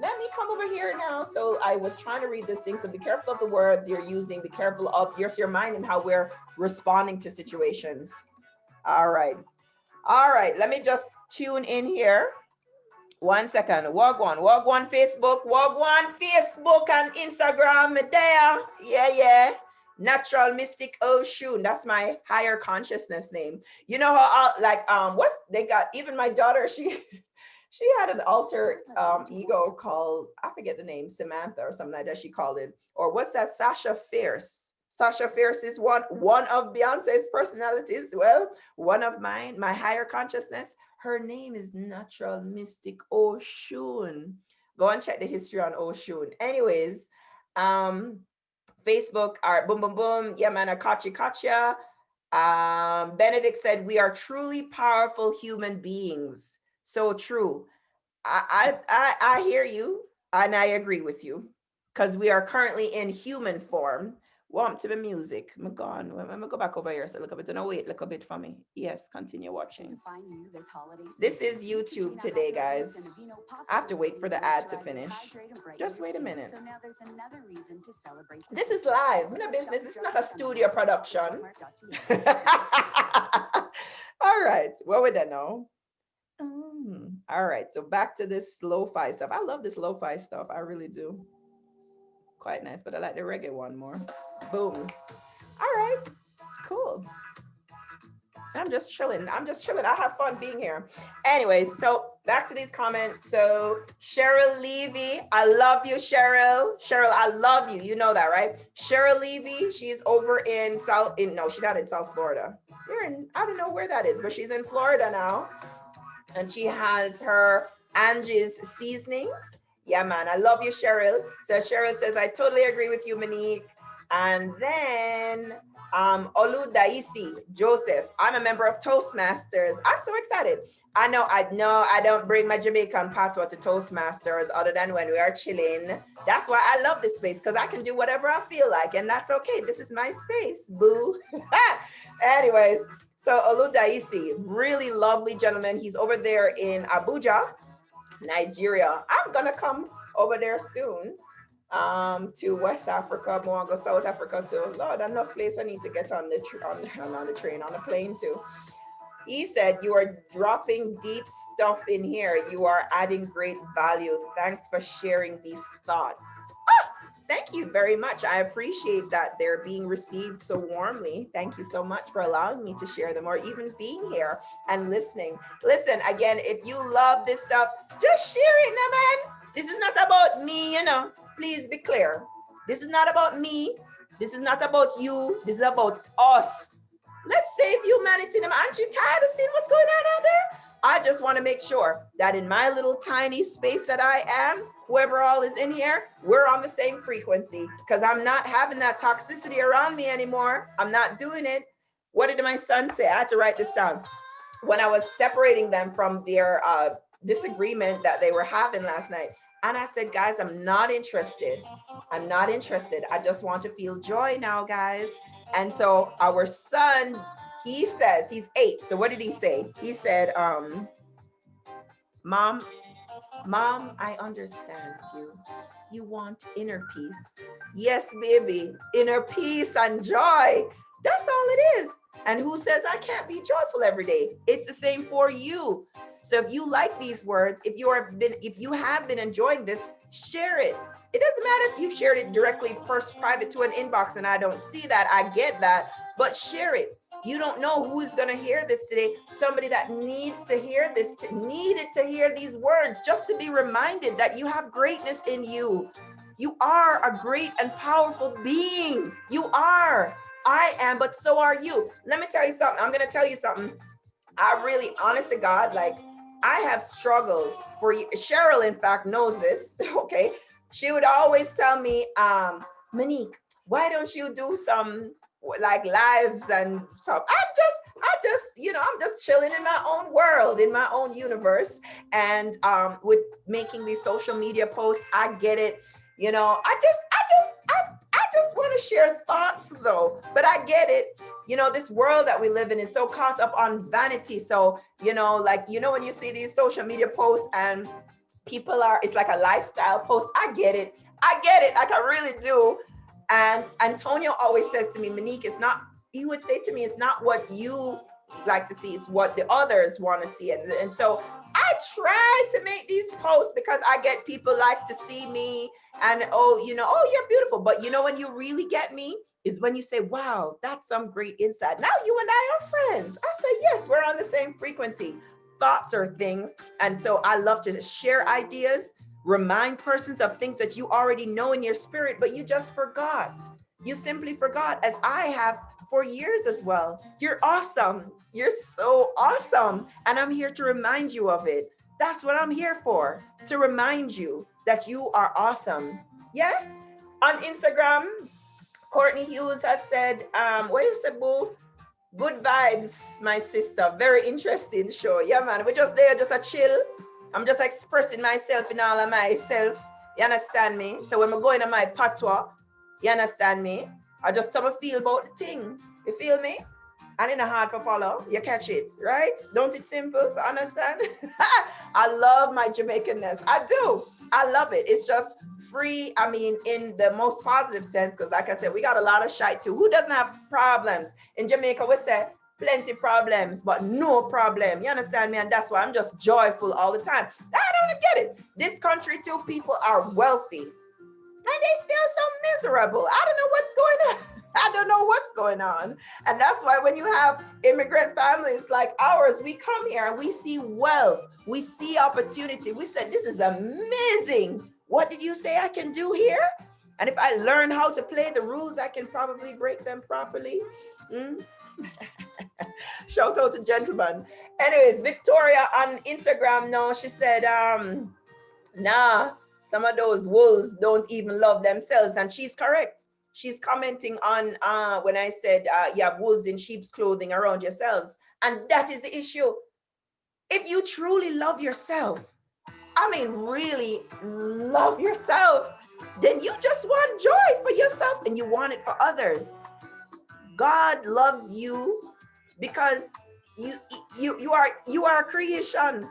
let me come over here now. So I was trying to read this thing. So be careful of the words you're using. Be careful of your mind and how we're responding to situations. All right. Let me just tune in here. 1 second. Wagwan Facebook. Wagwan Facebook and Instagram. There. Yeah. Natural Mystic Oshun. That's my higher consciousness name. You know how what's they got? Even my daughter, she had an alter ego called, I forget the name, Samantha or something like that she called it. Or what's that? Sasha Fierce. Sasha Fierce is one of Beyonce's personalities. Well, one of mine, my higher consciousness, her name is Natural Mystic Oshun. Go and check the history on Oshun. Anyways, Facebook, all right, boom, boom, boom. Yeah, man, Akachi. Benedict said, we are truly powerful human beings. So true. I hear you, and I agree with you, because we are currently in human form. Want to the music. I'm gone. I'm gonna go back over here. So look a bit. No, wait, look a bit for me. Yes, continue watching. This is YouTube today, guys. I have to wait for the ad to finish. Just wait a minute. This is live. No business. It's not a studio production. All right. What would I know? All right. So back to this lo-fi stuff. I love this lo-fi stuff. I really do. Quite nice, but I like the reggae one more. Boom. All right. Cool. I'm just chilling. I have fun being here. Anyways, so back to these comments. So Cheryl Levy, I love you, Cheryl. Cheryl, I love you. You know that, right? Cheryl Levy, she's over in she's not in South Florida. I don't know where that is, but she's in Florida now. And she has her Angie's Seasonings. Yeah, man, I love you, Cheryl. So Cheryl says, I totally agree with you, Monique. And then Oludaisi Joseph, I'm a member of Toastmasters. I'm so excited. I know I don't bring my Jamaican patois to Toastmasters other than when we are chilling. That's why I love this space, because I can do whatever I feel like, and that's okay. This is my space, boo. Anyways, so Oludaisi, really lovely gentleman. He's over there in Abuja, Nigeria. I'm gonna come over there soon to West Africa. I want to go South Africa too. Lord, enough place I need to get on the plane too. He said, you are dropping deep stuff in here. You are adding great value. Thanks for sharing these thoughts. Thank you very much. I appreciate that they're being received so warmly. Thank you so much for allowing me to share them, or even being here and listening. Listen, again, if you love this stuff, just share it, man. This is not about me, Please be clear. This is not about me. This is not about you. This is about us. Let's save humanity. Aren't you tired of seeing what's going on out there? I just want to make sure that in my little tiny space that I am, whoever all is in here, we're on the same frequency, because I'm not having that toxicity around me anymore. I'm not doing it. What did my son say? I had to write this down. When I was separating them from their disagreement that they were having last night. And I said, guys, I'm not interested. I'm not interested. I just want to feel joy now, guys. And so our son, he says, he's 8. So what did he say? He said, Mom, Mom, I understand you. You want inner peace. Yes, baby, inner peace and joy. That's all it is. And who says I can't be joyful every day? It's the same for you. So if you like these words, if you have been enjoying this, share it. It doesn't matter if you shared it directly, first private to an inbox, and I don't see that. I get that, but share it. You don't know who is going to hear this today. Somebody that needs to hear this, needed to hear these words, just to be reminded that you have greatness in you. You are a great and powerful being. You are. I am, but so are you. Let me tell you something. I'm going to tell you something. I really, honest to God, like, I have struggles for you. Cheryl, in fact, knows this. Okay. She would always tell me, Monique, why don't you do some like lives and stuff? I'm just chilling in my own world, in my own universe. And with making these social media posts, I get it. I just want to share thoughts though, but I get it. This world that we live in is so caught up on vanity. So, when you see these social media posts and it's like a lifestyle post. I get it. Like, I really do. And Antonio always says to me, Monique, he would say to me, it's not what you like to see, it's what the others want to see. And so I try to make these posts because I get people like to see me and, oh, you're beautiful. But when you really get me is when you say, wow, that's some great insight. Now you and I are friends. I say, yes, we're on the same frequency. Thoughts are things. And so I love to share ideas, remind persons of things that you already know in your spirit, but you just forgot. You simply forgot, as I have for years as well. You're awesome. You're so awesome. And I'm here to remind you of it. That's what I'm here for, to remind you that you are awesome. Yeah. On Instagram, Courtney Hughes has said, what is the boo? Good vibes, my sister. Very interesting show. Yeah, man. We're just there, just a chill. I'm just expressing myself in all of myself. You understand me? So when I'm going on my patois, you understand me? I just some feel about the thing. You feel me? And in a hard for follow. You catch it, right? Don't it simple? Understand? I love my Jamaicanness. I do. I love it. It's just free. I mean, in the most positive sense, because like I said, we got a lot of shite too. Who doesn't have problems? In Jamaica, we say plenty problems, but no problem. You understand me? And that's why I'm just joyful all the time. I don't get it. This country too, people are wealthy. And they still so miserable. I don't know what's going on. I don't know what's going on. And that's why when you have immigrant families like ours, we come here and we see wealth. We see opportunity. We said, this is amazing. What did you say I can do here? And if I learn how to play the rules, I can probably break them properly. Shout out to gentlemen. Anyways, Victoria on Instagram now, she said, nah, some of those wolves don't even love themselves. And she's correct. She's commenting on when I said you have wolves in sheep's clothing around yourselves. And that is the issue. If you truly love yourself, I mean, really love yourself, then you just want joy for yourself and you want it for others. God loves you because you are a creation.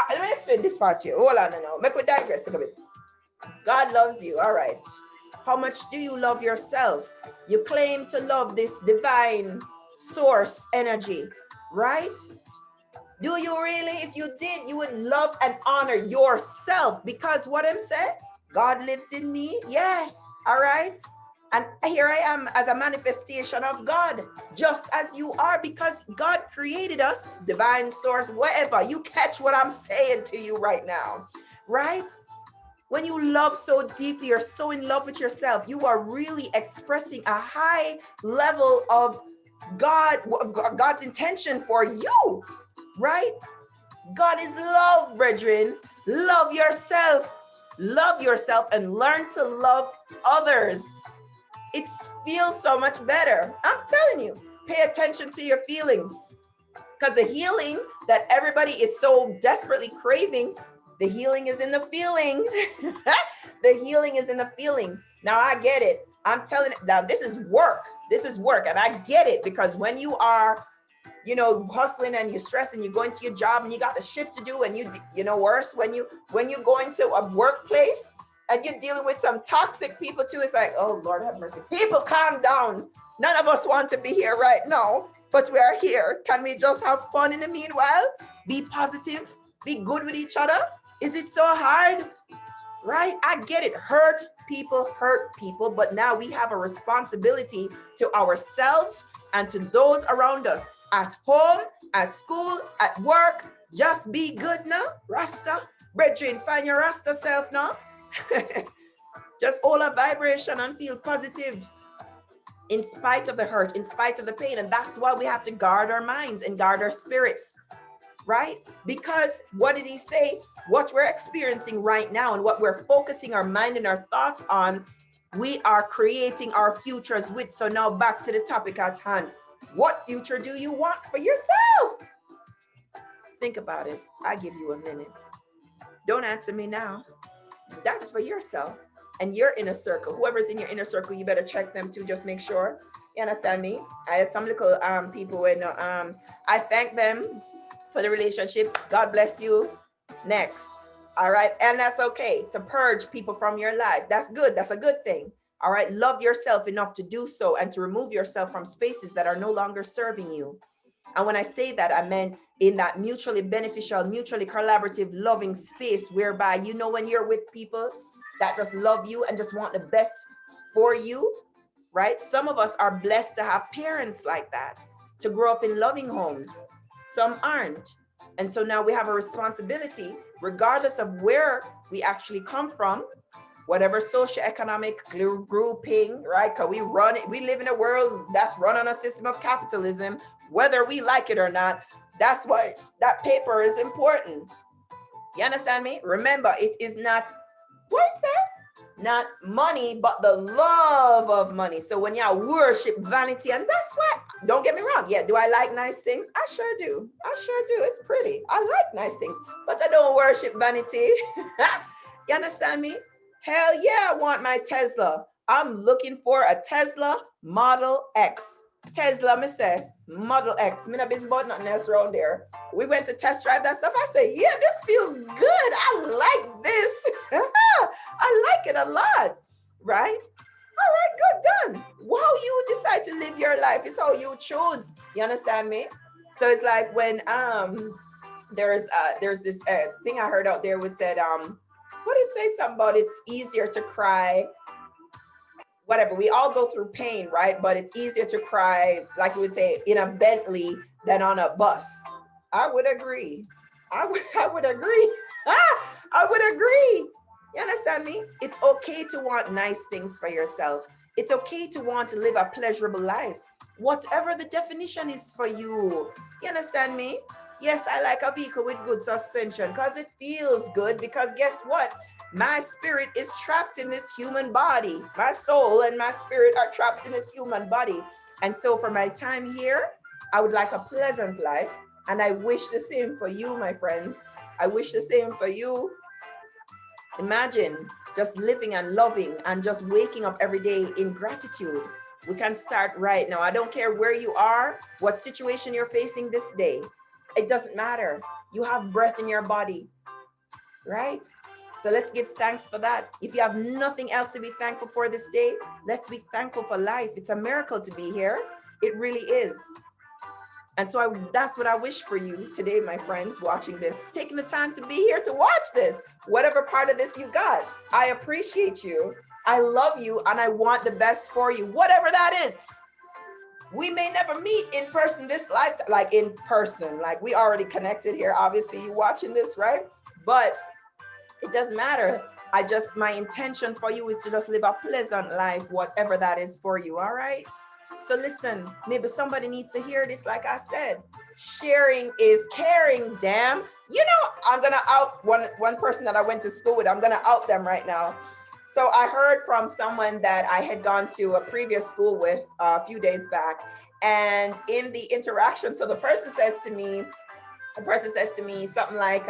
Let me explain this part to you. Hold on now. Make we digress a little bit. God loves you. All right. How much do you love yourself? You claim to love this divine source energy, right? Do you really? If you did, you would love and honor yourself, because what I'm saying, God lives in me. Yeah. All right. And here I am as a manifestation of God, just as you are, because God created us, divine source, whatever. You catch what I'm saying to you right now, right? When you love so deeply, you're so in love with yourself, you are really expressing a high level of God's intention for you, right? God is love, brethren. Love yourself and learn to love others. It feels so much better. I'm telling you, pay attention to your feelings. Because the healing that everybody is so desperately craving, the healing is in the feeling. The healing is in the feeling. Now I get it. I'm telling it now, this is work. This is work. And I get it, because when you are, you know, hustling and you're stressing, you're going to your job and you got a shift to do, and you know, worse, when you go into a workplace and you're dealing with some toxic people too, it's like, oh Lord have mercy. People, calm down. None of us want to be here right now, but we are here. Can we just have fun in the meanwhile? Be positive, be good with each other. Is it so hard? Right? I get it. Hurt people, but now we have a responsibility to ourselves and to those around us, at home, at school, at work. Just be good now. Rasta, brethren, find your Rasta self now. Just hold a vibration and feel positive in spite of the hurt, in spite of the pain. And that's why we have to guard our minds and guard our spirits, right? Because what did he say? What we're experiencing right now and what we're focusing our mind and our thoughts on, we are creating our futures with. So now back to the topic at hand. What future do you want for yourself? Think about it. I give you a minute. Don't answer me now. That's for yourself and your inner circle. Whoever's in your inner circle, you better check them too. Just make sure. You understand me? I had some little people when I thank them for the relationship. God bless you. Next. All right. And that's okay to purge people from your life. That's good. That's a good thing. All right. Love yourself enough to do so and to remove yourself from spaces that are no longer serving you. And when I say that, I meant in that mutually beneficial, mutually collaborative, loving space whereby, you know, when you're with people that just love you and just want the best for you, right? Some of us are blessed to have parents like that, to grow up in loving homes. Some aren't. And so now we have a responsibility, regardless of where we actually come from, whatever socioeconomic grouping, right? Because we live in a world that's run on a system of capitalism, whether we like it or not. That's why that paper is important. You understand me? Remember, it is not, what it say? Not money, but the love of money. So when y'all worship vanity, and that's why, don't get me wrong. Yeah, do I like nice things? I sure do. I sure do. It's pretty. I like nice things, but I don't worship vanity. You understand me? Hell yeah, I want my Tesla. I'm looking for a Tesla Model X. Tesla, me say, Model X. Me not busy about nothing else around there. We went to test drive that stuff. I say, yeah, this feels good. I like this. I like it a lot, right? All right, good, done. How you decide to live your life is how you choose. You understand me? So it's like when there's this thing I heard out there was said, what did it say? Something about it's easier to cry. Whatever, we all go through pain, right? But it's easier to cry, like we would say, in a Bentley than on a bus. I would agree. I would agree. I would agree. You understand me? It's okay to want nice things for yourself. It's okay to want to live a pleasurable life, whatever the definition is for you. You understand me? Yes, I like a vehicle with good suspension because it feels good, because guess what? My spirit is trapped in this human body. My soul and my spirit are trapped in this human body. And so for my time here, I would like a pleasant life. And I wish the same for you, my friends. I wish the same for you. Imagine just living and loving and just waking up every day in gratitude. We can start right now. I don't care where you are, what situation you're facing this day. It doesn't matter. You have breath in your body, right? So let's give thanks for that. If you have nothing else to be thankful for this day, let's be thankful for life. It's a miracle to be here. It really is. And so that's what I wish for you today, my friends, watching this, taking the time to be here to watch this, whatever part of this you got. I appreciate you. I love you. And I want the best for you, whatever that is. We may never meet in person this lifetime, like in person, like we already connected here. Obviously you watching this, right? But it doesn't matter. My intention for you is to just live a pleasant life, whatever that is for you. All right. So listen, maybe somebody needs to hear this. Like I said, sharing is caring, damn. You know, I'm going to out one person that I went to school with. I'm going to out them right now. So I heard from someone that I had gone to a previous school with a few days back, and in the interaction, so the person says to me something like,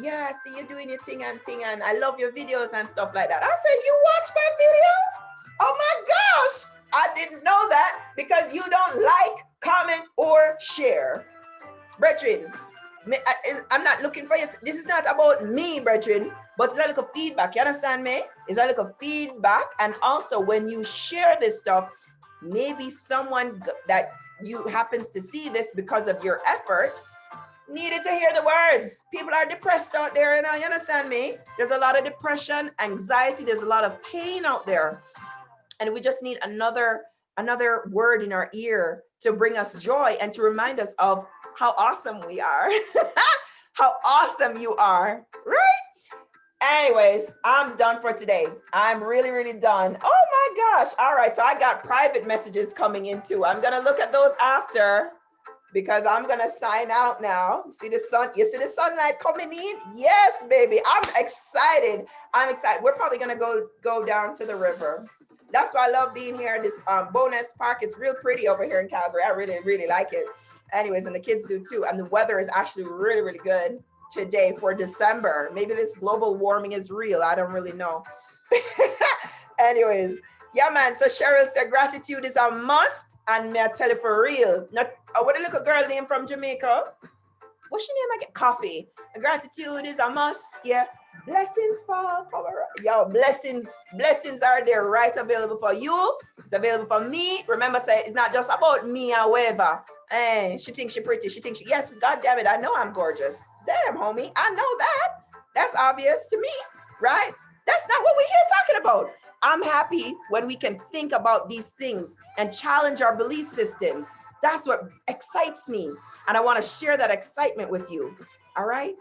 yeah, I see you doing your thing, and I love your videos and stuff like that. I said, you watch my videos? Oh my gosh, I didn't know that, because you don't like, comment, or share. Brethren, I'm not looking for you. This is not about me, brethren, but it's a little feedback. You understand me? It's a little feedback. And also, when you share this stuff, maybe someone that you happens to see this because of your effort needed to hear the words. People are depressed out there, you know, you understand me? There's a lot of depression, anxiety, there's a lot of pain out there. And we just need another word in our ear to bring us joy and to remind us of how awesome we are. How awesome you are, right? Anyways, I'm done for today. I'm really, really done. Oh my gosh. All right, so I got private messages coming in too. I'm gonna look at those after, because I'm gonna sign out now. See the sun, you see the sunlight coming in? Yes, baby, I'm excited. I'm excited. We're probably gonna go down to the river. That's why I love being here in this Bowness Park. It's real pretty over here in Calgary. I really, really like it. Anyways, and the kids do too. And the weather is actually really, really good today for December. Maybe this global warming is real. I don't really know. Anyways, yeah, man. So Cheryl said gratitude is a must, and me I tell you for real. Not what a little girl name from Jamaica. What's your name again? Coffee. Gratitude is a must. Yeah. Blessings fall from yo, blessings are there, right? Available for you. It's available for me. Remember, say it's not just about me, however. Hey, she thinks she's pretty. She thinks yes, God damn it, I know I'm gorgeous. Damn, homie, I know that. That's obvious to me, right? That's not what we're here talking about. I'm happy when we can think about these things and challenge our belief systems. That's what excites me. And I want to share that excitement with you. All right?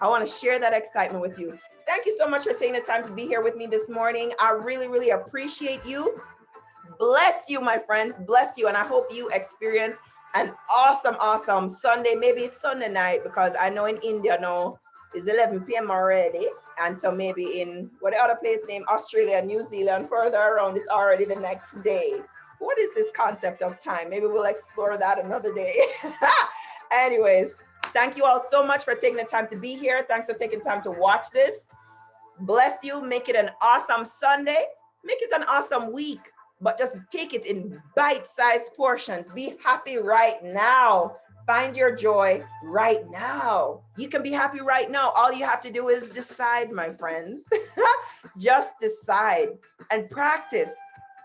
I want to share that excitement with you. Thank you so much for taking the time to be here with me this morning. I really, really appreciate you. Bless you, my friends. Bless you. And I hope you experience an awesome, awesome Sunday. Maybe it's Sunday night, because I know in India now it's 11 p.m. already. And so maybe in what other place named Australia, New Zealand, further around, it's already the next day. What is this concept of time? Maybe we'll explore that another day. Anyways, thank you all so much for taking the time to be here. Thanks for taking time to watch this. Bless you. Make it an awesome Sunday. Make it an awesome week, but just take it in bite-sized portions. Be happy right now. Find your joy right now. You can be happy right now. All you have to do is decide, my friends. Just decide and practice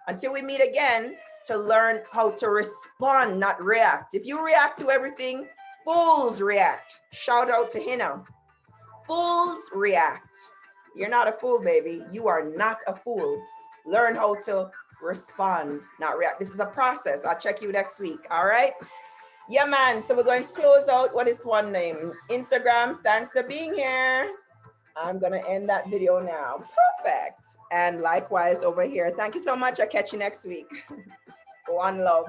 until we meet again to learn how to respond, not react. If you react to everything, fools react. Shout out to Hina. Fools react. You're not a fool, baby. You are not a fool. Learn how to respond, not react. This is a process. I'll check you next week. All right. Yeah, man. So we're going to close out. What is one name? Instagram. Thanks for being here. I'm going to end that video now. Perfect. And likewise over here. Thank you so much. I'll catch you next week. One love.